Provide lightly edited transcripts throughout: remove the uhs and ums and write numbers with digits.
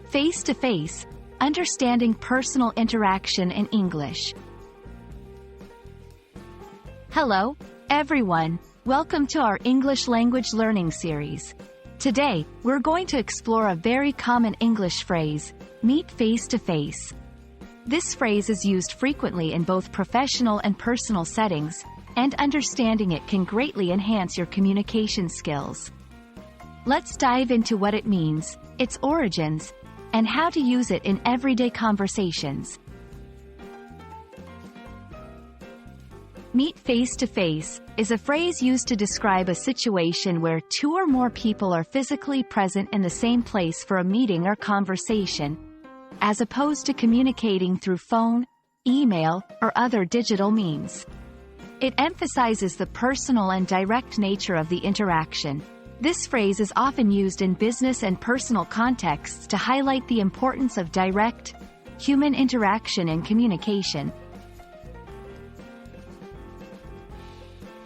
Face-to-face, understanding personal interaction in English. Hello, everyone. Welcome to our English language learning series. Today, we're going to explore a very common English phrase, meet face-to-face. This phrase is used frequently in both professional and personal settings, and understanding it can greatly enhance your communication skills. Let's dive into what it means, its origins, and how to use it in everyday conversations. Meet face-to-face is a phrase used to describe a situation where two or more people are physically present in the same place for a meeting or conversation, as opposed to communicating through phone, email, or other digital means. It emphasizes the personal and direct nature of the interaction. This phrase is often used in business and personal contexts to highlight the importance of direct, human interaction in communication.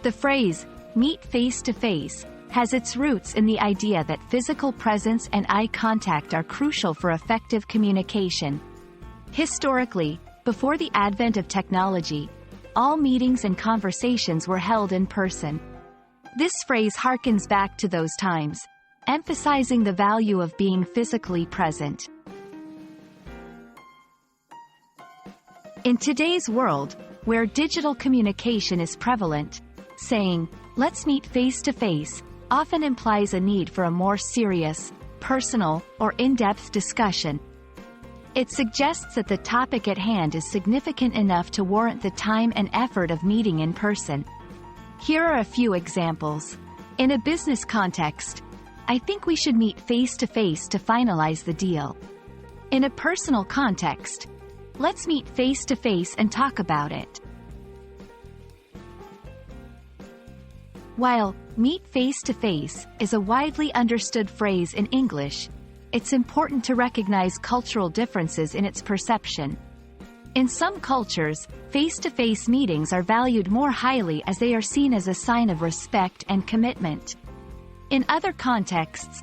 The phrase, meet face-to-face, has its roots in the idea that physical presence and eye contact are crucial for effective communication. Historically, before the advent of technology, all meetings and conversations were held in person. This phrase harkens back to those times, emphasizing the value of being physically present. In today's world, where digital communication is prevalent, saying, "Let's meet face-to-face," often implies a need for a more serious, personal, or in-depth discussion. It suggests that the topic at hand is significant enough to warrant the time and effort of meeting in person. Here are a few examples. In a business context, "I think we should meet face-to-face to finalize the deal." In a personal context, "Let's meet face-to-face and talk about it." While meet face-to-face is a widely understood phrase in English, it's important to recognize cultural differences in its perception. In some cultures, face-to-face meetings are valued more highly as they are seen as a sign of respect and commitment. In other contexts,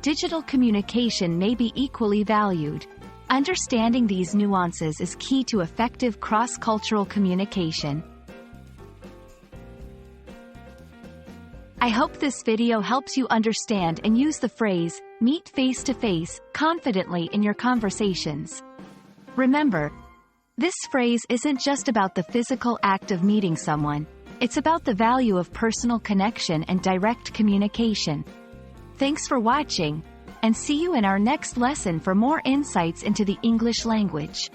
digital communication may be equally valued. Understanding these nuances is key to effective cross-cultural communication. I hope this video helps you understand and use the phrase, meet face-to-face, confidently in your conversations. Remember, this phrase isn't just about the physical act of meeting someone, it's about the value of personal connection and direct communication. Thanks for watching, and see you in our next lesson for more insights into the English language.